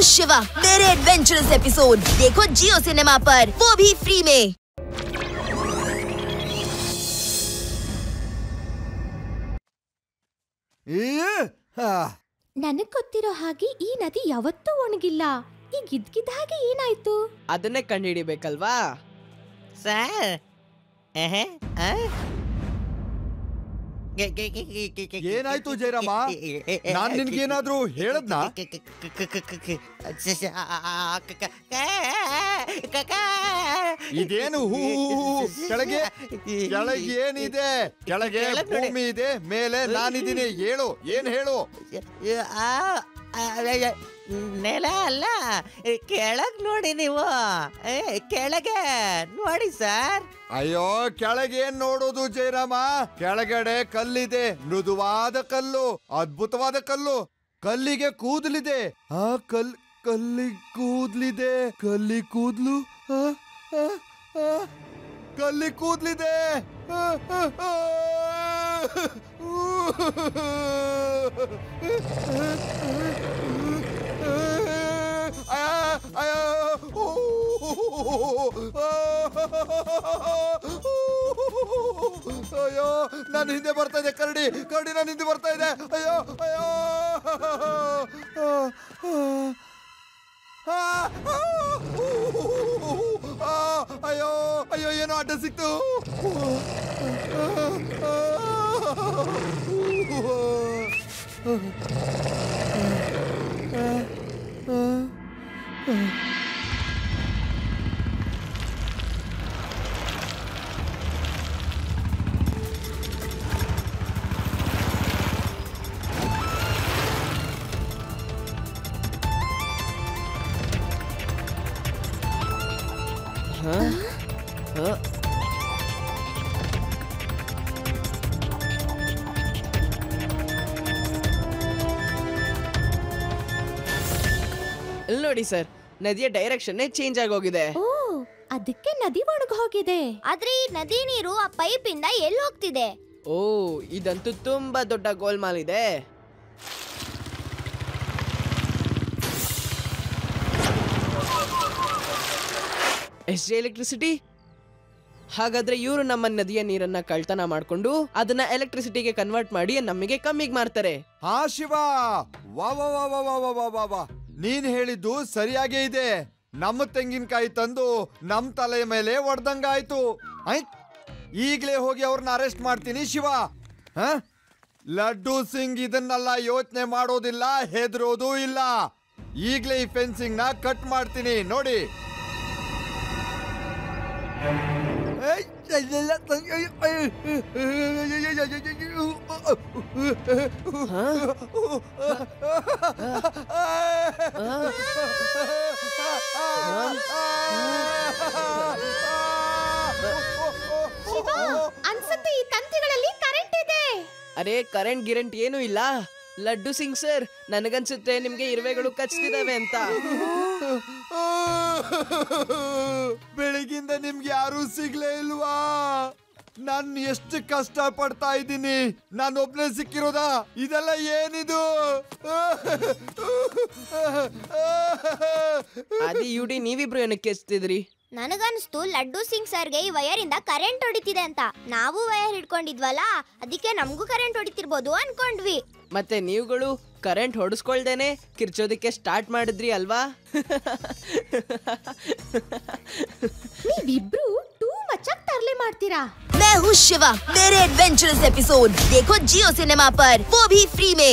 शिवा, मेरे adventurous episode देखो जियो cinema पर, वो भी फ्री में। ನನಗ್ ಗೊತ್ತಿರೋ ಹಾಗೆ ಈ ನದಿ ಯಾವತ್ತೂ ಒಣಗಿಲ್ಲ. ಈಗ ಇದ್ಕಿದ್ದ ಹಾಗೆ ಏನಾಯ್ತು? ಅದನ್ನೇ ಕಂಡುಹಿಡಿಬೇಕಲ್ವಾ ಸರ್? ಏನಾಯ್ತು ಜಯರಾಮ? ನಾನ್ ನಿನ್ಗೇನಾದ್ರೂ ಹೇಳದ್ನಾ? ಇದೇನು ಕೆಳಗೆ ಕೆಳಗೆ ಏನಿದೆ? ಕೆಳಗೆ ಭೂಮಿ ಇದೆ, ಮೇಲೆ ನಾನಿದ್ದೀನಿ. ಹೇಳು, ಏನ್ ಹೇಳು? ನೆಲ ಅಲ್ಲ, ಕೆಳಗ್ ನೋಡಿ ನೀವು. ಕೆಳಗೆ ನೋಡಿ ಸರ್. ಅಯ್ಯೋ, ಕೆಳಗೆ ಏನ್ ನೋಡೋದು ಜಯರಾಮ? ಕೆಳಗಡೆ ಕಲ್ಲಿದೆ, ಮೃದುವಾದ ಕಲ್ಲು, ಅದ್ಭುತವಾದ ಕಲ್ಲು. ಕಲ್ಲಿಗೆ ಕೂದಲಿದೆ. ಆ ಕಲ್ಲಿ ಕೂದ್ಲಿದೆ. ಕಲ್ಲಿ ಕೂದ್ಲು, ಕಲ್ಲಿ ಕೂದ್ಲಿದೆ. ಅಯ್ಯೋ, ನಾನು ಹಿಂದೆ ಬರ್ತಾ ಇದೆ. ಕರಡಿ ನಾನು ಹಿಂದೆ ಬರ್ತಾ ಇದೆ. ಅಯ್ಯೋ ಅಯ್ಯೋ ಅಯ್ಯೋ ಅಯ್ಯೋ, ಏನೋ ಅಡ್ಡ ಸಿಕ್ತು. ನೋಡಿ ಸರ್, ನದಿಯ ಡೈರೆಕ್ಷನ್ ಚೇಂಜ್ ಆಗೋಗಿದೆ. ಓ, ಅದಕ್ಕೆ ನದಿ ಒಣಗಿ ಹೋಗಿದೆ. ಆದ್ರೆ ಈ ನದಿ ನೀರು ಆ ಪೈಪ್ ಇಂದ ಎಲ್ಲಿ ಹೋಗ್ತಿದೆ? ಓ, ಇದಂತೂ ತುಂಬಾ ದೊಡ್ಡ ಗೋಲ್ಮಾಲ್ ಇದೆ. SJ electricity. ಹಾಗಾದ್ರೆ ಇವರು ನಮ್ಮ ನದಿಯ ನೀರನ್ನ ಕಳ್ತನ ಮಾಡ್ಕೊಂಡು ಅದನ್ನ ಎಲೆಕ್ಟ್ರಿಸಿಟಿಗೆ ಕನ್ವರ್ಟ್ ಮಾಡಿ ನಮಗೆ ಕಮ್ಮಿಗೆ ಮಾರ್ತಾರೆ. ಹಾ ಶಿವ, ವಾ ವಾ ವಾ ವಾ ವಾ ವಾ ವಾ ವಾ, ನೀನ್ ಹೇಳಿದ್ದು ಸರಿಯಾಗೇ ಇದೆ. ನಮ್ಮ ತೆಂಗಿನಕಾಯಿ ತಂದು ನಮ್ ತಲೆ ಮೇಲೆ ಹೊಡೆದಂಗಾಯ್ತು. ಈಗ್ಲೇ ಹೋಗಿ ಅವ್ರನ್ನ ಅರೆಸ್ಟ್ ಮಾಡ್ತೀನಿ ಶಿವ. ಲಡ್ಡು ಸಿಂಗ್ ಇದನ್ನೆಲ್ಲ ಯೋಚನೆ ಮಾಡೋದಿಲ್ಲ, ಹೆದರೋದು ಇಲ್ಲ. ಈಗ್ಲೇ ಈ ಫೆನ್ಸಿಂಗ್ ನ ಕಟ್ ಮಾಡ್ತೀನಿ ನೋಡಿ. ಅನ್ಸುತ್ತೆ ಈ ತಂತಿಗಳಲ್ಲಿ ಕರೆಂಟ್ ಇದೆ. ಅರೆ, ಕರೆಂಟ್ ಗಿರೆಂಟ್ ಏನೂ ಇಲ್ಲ. ಲಡ್ಡು ಸಿಂಗ್ ಸರ್, ನನಗನ್ಸುತ್ತೆ ನಿಮ್ಗೆ ಇರುವೆಗಳು ಕಚ್ತಿದಾವೆ ಅಂತ. ಬೆಳಗಿಂದ ನಿಮ್ಗೆ ಯಾರು ಸಿಗ್ಲೇ ಇಲ್ವಾ? ನಾನು ಎಷ್ಟು ಕಷ್ಟ ಪಡ್ತಾ ಇದ್ದೀನಿ, ನಾನು ಒಬ್ನೇ ಸಿಕ್ಕಿರೋದಾ? ಇದೆಲ್ಲ ಏನಿದು? ಅದೇ ಯುಡಿ, ನೀವಿಬ್ರು ಏನಕ್ಕೆ ಕೆಚ್ತಿದ್ರಿ? ನನಗನ್ಸ್ತು ಲಡ್ಡು ಸಿಂಗ್ ಸರ್ಗೆ ಈ ವಯರ್ ಇಂದ ಕರೆಂಟ್ ಹೊಡಿತಿದೆ ಅಂತ. ನಾವು ವಯರ್ ಹಿಡ್ಕೊಂಡಿದ್ವಲ್ಲ, ಅದಕ್ಕೆ ನಮಗೂ ಕರೆಂಟ್ ಹೊಡಿತಿರ್ಬೋದು ಅನ್ಕೊಂಡ್ವಿ. ಮತ್ತೆ ನೀವುಗಳು ಕರೆಂಟ್ ಹೊಡಿಸ್ಕೊಳ್ದೇನೆ ಕಿರ್ಚೋದಕ್ಕೆ ಸ್ಟಾರ್ಟ್ ಮಾಡಿದ್ರಿ ಅಲ್ವಾ? ನೀವಿಬ್ರು ಟೂ ಮಚ್ ಆಗಿ ತರಲೆ ಮಾಡ್ತೀರಾ. मैं हूँ शिवा, मेरे एडवेंचरस एपिसोड देखो जियो सिनेमा पर, वो भी फ्री में।